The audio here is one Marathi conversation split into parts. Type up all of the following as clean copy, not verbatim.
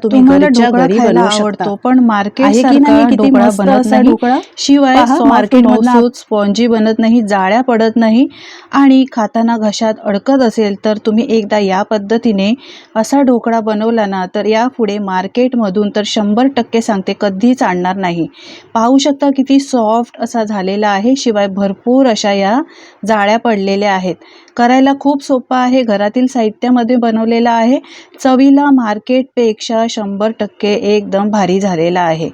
तुम्ही घरच्या घरी बनवू शकता। पण मार्केट आहे की सारखा नाही, किती ढोकळा मस्त बनत असा नाही। ढोकळा। शिवाय मार्केट मधला स्पॉन्जी बनत नाही, जाळ्या पडत नाही आणि खाताना घशात अडकत असेल तर तुम्ही एकदा या पद्धतीने असा ढोकळा बनवला ना तर यापुढे मार्केटमधून तर 100% सांगते कधीच आणणार नाही। पाहू शकता किती सॉफ्ट असा झालेला आहे, शिवाय भरपूर अशा या जाळ्या पडलेल्या आहेत। करायला खूप सोपा आहे, घरातील साहित्यामध्ये बनवलेला आहे। चवीला मार्केटपेक्षा 100% एकदम भारी झालेला आहे।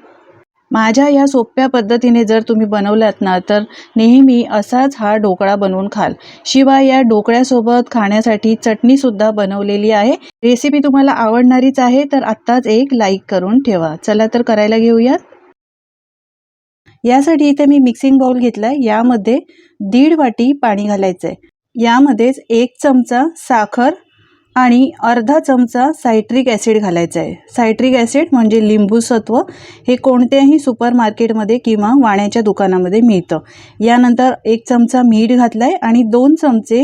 माझ्या या सोप्या पद्धतीने जर तुम्ही बनवलात ना तर नेहमी असाच हा ढोकळा बनवून खाल। शिवाय या ढोकळ्यासोबत खाण्यासाठी चटणी सुद्धा बनवलेली आहे। रेसिपी तुम्हाला आवडणारीच आहे, तर आत्ताच एक लाईक करून ठेवा। चला तर करायला घेऊया। यासाठी इथे मी मिक्सिंग बाउल घेतलाय, यामध्ये 1.5 वाटी पाणी घालायचंय। यामध्येच 1 चमचा साखर आणि अर्धा चमचा सायट्रिक ॲसिड घालायचा आहे। सायट्रिक ॲसिड म्हणजे लिंबू सत्व, हे कोणत्याही सुपर मार्केटमध्ये किंवा वाण्याच्या दुकानामध्ये मिळतं। यानंतर 1 चमचा मीठ घातलाय आणि 2 चमचे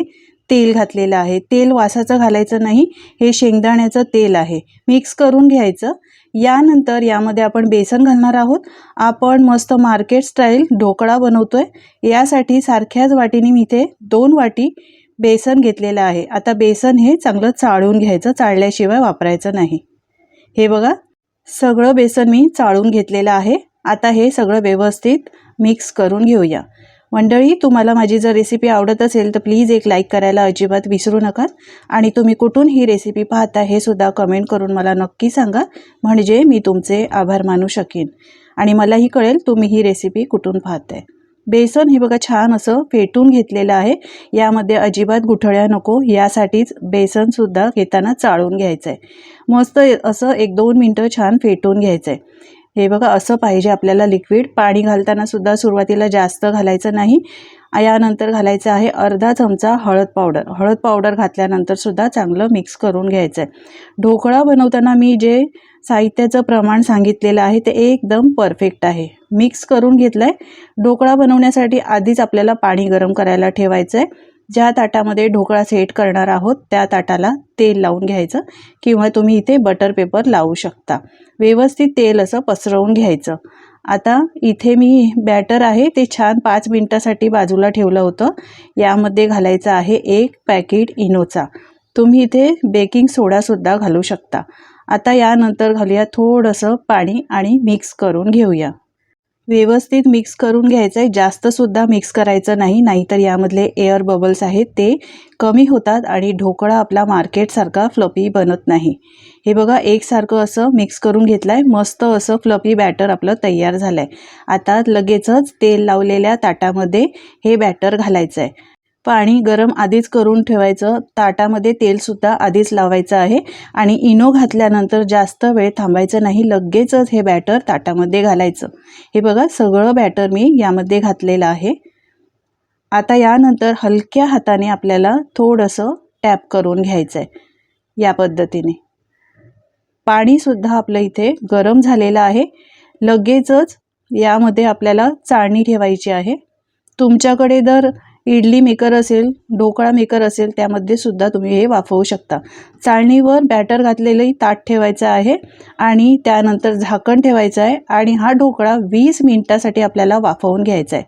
तेल घातलेलं आहे। तेल वासाचं घालायचं नाही, हे शेंगदाण्याचं तेल आहे। मिक्स करून घ्यायचं। यानंतर यामध्ये आपण बेसन घालणार आहोत। आपण मस्त मार्केट स्टाईल ढोकळा बनवतोय, यासाठी सारख्याच वाटीने मी इथे 2 वाटी बेसन घेतलेलं आहे। आता बेसन हे चांगलं चाळून घ्यायचं, चाळल्याशिवाय वापरायचं नाही। हे बघा, सगळं बेसन मी चाळून घेतलेलं आहे। आता हे सगळं व्यवस्थित मिक्स करून घेऊया। मंडळी, तुम्हाला माझी जर रेसिपी आवडत असेल तर प्लीज एक लाईक करायला अजिबात विसरू नका आणि तुम्ही कुठून ही रेसिपी पाहता हे सुद्धा कमेंट करून मला नक्की सांगा, म्हणजे मी तुमचे आभार मानू शकेन आणि मलाही कळेल तुम्ही ही रेसिपी कुठून पाहताय। बेसन हे बघा छान असं फेटून घेतलेलं आहे। यामध्ये अजिबात गुठळ्या नको, यासाठीच बेसन सुद्धा घेताना चाळून घ्यायचं आहे। मस्त असं 1-2 मिनटं छान फेटून घ्यायचं आहे। हे बघा, असं पाहिजे आपल्याला लिक्विड। पाणी घालताना सुद्धा सुरुवातीला जास्त घालायचं नाही। यानंतर घालायचं आहे अर्धा चमचा हळद पावडर। हळद पावडर घातल्यानंतर सुद्धा चांगलं मिक्स करून घ्यायचं आहे। ढोकळा बनवताना मी जे साहित्याचं प्रमाण सांगितलेलं आहे ते एकदम परफेक्ट आहे। मिक्स करून घेतलंय। ढोकळा बनवण्यासाठी आधीच आपल्याला पाणी गरम करायला ठेवायचं आहे। ज्या ताटामध्ये ढोकळा सेट करणार आहोत त्या ताटाला तेल लावून घ्यायचं किंवा तुम्ही इथे बटर पेपर लावू शकता। व्यवस्थित तेल असं पसरवून घ्यायचं। आता इथे मी बॅटर आहे ते छान 5 मिनिटासाठी बाजूला ठेवलं होतं। यामध्ये घालायचं आहे 1 पॅकेट इनोचा। तुम्ही इथे बेकिंग सोडासुद्धा घालू शकता। आता यानंतर घालूया थोडंसं पाणी आणि मिक्स करून घेऊया। व्यवस्थित मिक्स करून घ्यायचं आहे, जास्त सुद्धा मिक्स करायचं नाही, नाहीतर यामधले एअर बबल्स आहेत ते कमी होतात आणि ढोकळा आपला मार्केटसारखा फ्लफी बनत नाही। हे बघा, एकसारखं असं मिक्स करून घेतलंय। मस्त असं फ्लफी बॅटर आपलं तयार झालंय। आता लगेचच तेल लावलेल्या ताटामध्ये हे बॅटर घालायचं आहे। पाणी गरम आधीच करून ठेवायचं, ताटामध्ये तेलसुद्धा आधीच लावायचं आहे आणि इनो घातल्यानंतर जास्त वेळ थांबायचं नाही, लगेचच हे बॅटर ताटामध्ये घालायचं। हे बघा, सगळं बॅटर मी यामध्ये घातलेलं आहे। आता यानंतर हलक्या हाताने आपल्याला थोडंसं टॅप करून घ्यायचं आहे। या पद्धतीने पाणीसुद्धा आपलं इथे गरम झालेलं आहे। लगेचच यामध्ये आपल्याला चाळणी ठेवायची आहे। तुमच्याकडे जर इडली मेकर असेल, ढोकळा मेकर असेल, त्यामध्ये सुद्धा तुम्ही हे वाफवू शकता। चाळणीवर बॅटर घातलेलं ताट ठेवायचं आहे आणि त्यानंतर झाकण ठेवायचं आहे आणि हा ढोकळा 20 मिनिटासाठी आपल्याला वाफवून घ्यायचा आहे।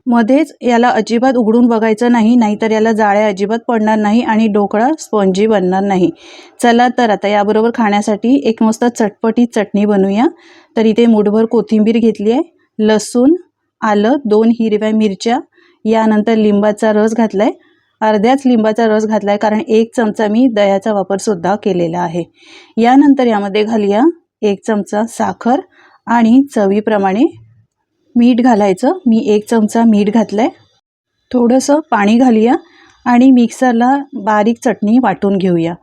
मध्येच याला अजिबात उघडून बघायचं नाही, नाहीतर याला जाळ्या अजिबात पडणार नाही आणि ढोकळा स्पॉन्जी बनणार नाही। चला तर आता याबरोबर खाण्यासाठी एक मस्त चटपटीत चटणी बनवूया। तर इथे मूठभर कोथिंबीर घेतली आहे, लसूण, आलं, 2 हिरव्या मिरच्या, यानंतर लिंबाचा रस घातलाय, अर्ध्याच लिंबाचा रस घातलाय कारण 1 चमचा मी दह्याचा वापर सुद्धा केलेला आहे। यानंतर यामध्ये घालूया 1 चमचा साखर आणि चवीप्रमाणे मीठ घालायचं। मी 1 चमचा मीठ घातलंय। थोडंसं पाणी घालूया आणि मिक्सरला बारीक चटणी वाटून घेऊया।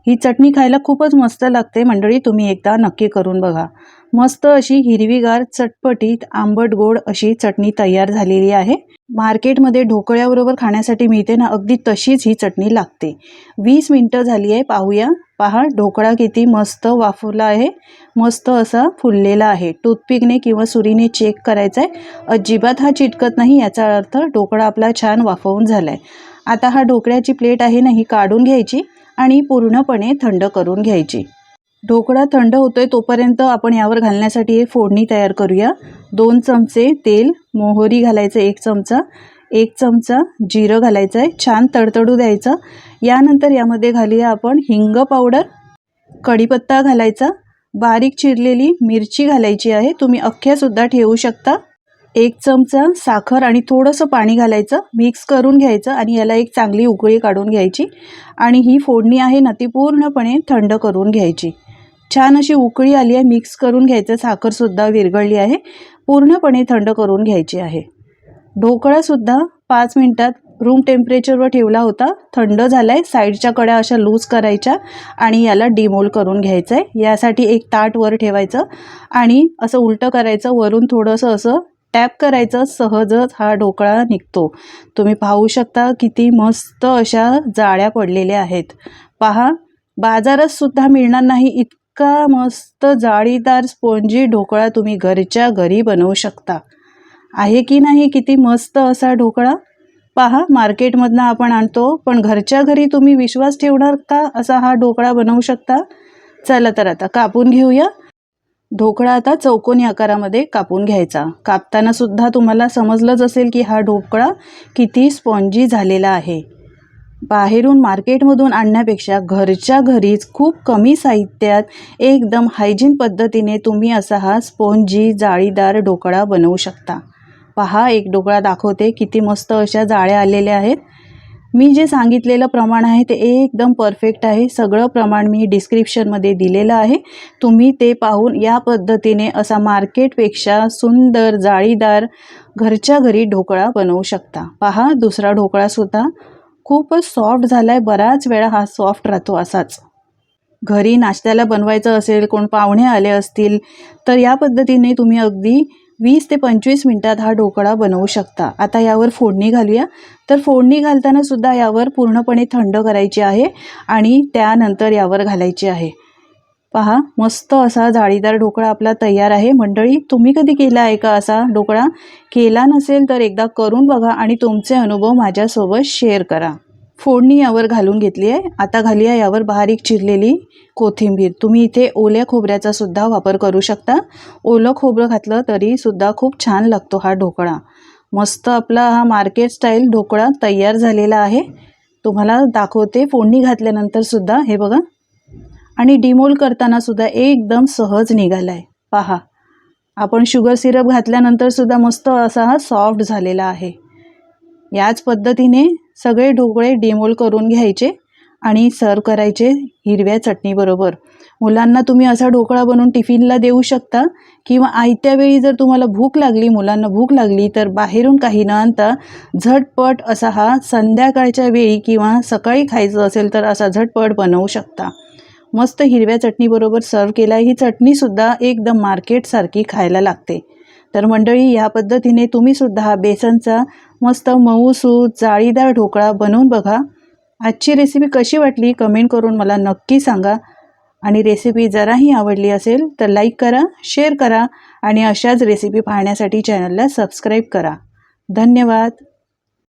ही चटणी खायला खूपच मस्त लागते मंडळी, तुम्ही एकदा नक्की करून बघा। मस्त अशी हिरवीगार चटपटीत आंबट गोड अशी चटणी तयार झालेली आहे। मार्केटमध्ये ढोकळ्याबरोबर खाण्यासाठी मिळते ना, अगदी तशीच ही चटणी लागते। 20 मिनिटं झाली आहे, पाहूया। पहा, ढोकळा किती मस्त वाफवला आहे, मस्त असा फुललेला आहे। टूथपिकने किंवा सुरीने चेक करायचा आहे, अजिबात हा चिटकत नाही, याचा अर्थ ढोकळा आपला छान वाफवून झालाय। आता हा ढोकळ्याची प्लेट आहे ना, ही काढून घ्यायची आणि पूर्णपणे थंड करून घ्यायची। ढोकळा थंड होतोय तोपर्यंत आपण यावर घालण्यासाठी एक फोडणी तयार करूया. 2 चमचे तेल, मोहरी घालायचं 1 चमचा, 1 चमचा जिरं घालायचं आहे, छान तडतडू द्यायचं. यानंतर यामध्ये घालूया आपण हिंग पावडर, कढीपत्ता घालायचा, बारीक चिरलेली मिरची घालायची आहे, तुम्ही अख्ख्यासुद्धा ठेवू शकता. 1 चमचा साखर आणि थोडंसं पाणी घालायचं, मिक्स करून घ्यायचं आणि याला एक चांगली उकळी काढून घ्यायची. आणि ही फोडणी आहे ना ती पूर्णपणे थंड करून घ्यायची. छान अशी उकळी आली आहे, मिक्स करून घ्यायचं, साखरसुद्धा विरघळली आहे, पूर्णपणे थंड करून घ्यायची आहे. ढोकळासुद्धा 5 मिनिटात रूम टेम्परेचरवर ठेवला होता, थंड झाला आहे. साईडच्या कड्या अशा लूज करायच्या आणि याला डिमोल्ड करून घ्यायचं आहे. यासाठी एक ताट वर ठेवायचं आणि असं उलटं करायचं, वरून थोडंसं असं टॅप करायचं, सहजच हा ढोकळा निघतो. तुम्ही पाहू शकता किती मस्त अशा जाळ्या पडलेल्या आहेत. पहा, बाजारात सुद्धा मिळणार नाही इतका मस्त जाळीदार स्पॉन्जी ढोकळा तुम्ही घरच्या घरी बनवू शकता. आहे की नाही किती मस्त असा ढोकळा. पहा, मार्केटमधनं आपण आणतो, पण घरच्या घरी तुम्ही विश्वास ठेवणार का असा हा ढोकळा बनवू शकता. चला तर आता कापून घेऊया. ढोकळा आता चौकोनी आकारामध्ये कापून घ्यायचा. कापताना सुद्धा तुम्हाला समजलंच असेल की हा ढोकळा किती स्पॉन्जी झालेला आहे. बाहेरून मार्केटमधून आणण्यापेक्षा घरच्या घरीच खूप कमी साहित्यात एकदम हायजीन पद्धतीने तुम्ही असा हा स्पॉन्जी जाळीदार ढोकळा बनवू शकता. पहा, एक ढोकळा दाखवते, किती मस्त अशा जाळ्या आलेल्या आहेत. मी जे सांगितलेलं प्रमाण आहे ते एकदम परफेक्ट आहे. सगळं प्रमाण मी डिस्क्रिप्शनमध्ये दिलेलं आहे, तुम्ही ते पाहून या पद्धतीने असा मार्केटपेक्षा सुंदर जाळीदार घरच्या घरी ढोकळा बनवू शकता. पहा, दुसरा ढोकळासुद्धा खूपच सॉफ्ट झाला आहे. बराच वेळा हा सॉफ्ट राहतो असाच. घरी नाश्त्याला बनवायचं असेल, कोण पाहुणे आले असतील तर या पद्धतीने तुम्ही अगदी 20 ते 25 मिनिटात हा ढोकळा बनवू शकता. आता यावर फोडणी घालूया. तर फोडणी घालताना सुद्धा यावर पूर्णपणे थंड करायची आहे आणि त्यानंतर यावर घालायची आहे. पहा, मस्त असा जाळीदार ढोकळा आपला तयार आहे. मंडळी, तुम्ही कधी केला आहे का असा ढोकळा? केला नसेल तर एकदा करून बघा आणि तुमचे अनुभव माझ्यासोबत शेअर करा. फोडणी यावर घालून घेतली आहे. आता घालूया यावर बारीक चिरलेली कोथिंबीर. तुम्ही इथे ओल्या खोबऱ्याचा सुद्धा वापर करू शकता. ओलं खोबरं घातलं तरी सुद्धा खूप छान लागतो हा ढोकळा. मस्त आपला हा मार्केट स्टाईल ढोकळा तयार झालेला आहे. तुम्हाला दाखवते फोडणी घातल्यानंतर सुद्धा, हे बघा. आणि डिमोल्ड करताना सुद्धा एकदम सहज निघाला आहे. पहा, आपण शुगर सिरप घातल्यानंतर सुद्धा मस्त असा हा सॉफ्ट झालेला आहे. याच पद्धतीने सगळे ढोकळे डिमोल्ड करून घ्यायचे आणि सर्व करायचे हिरव्या चटणीबरोबर. मुलांना तुम्ही असा ढोकळा बनवून टिफिनला देऊ शकता किंवा आयत्या वेळी जर तुम्हाला भूक लागली, मुलांना भूक लागली तर बाहेरून काही न आणता झटपट असा हा संध्याकाळच्या वेळी किंवा सकाळी खायचं असेल तर असा झटपट बनवू शकता. मस्त हिरव्या चटणीबरोबर सर्व केला. ही चटणीसुद्धा एकदम मार्केटसारखी खायला लागते. तर मंडळी, या पद्धतीने तुम्हीसुद्धा हा बेसनचा मस्त मऊसूत जाळीदार ढोकळा बनवून बघा. आजची रेसिपी कशी वाटली कमेंट करून मला नक्की सांगा. आणि रेसिपी जराही आवडली असेल तर लाईक करा, शेअर करा आणि अशाच रेसिपी पाहण्यासाठी चॅनलला सबस्क्राईब करा. धन्यवाद.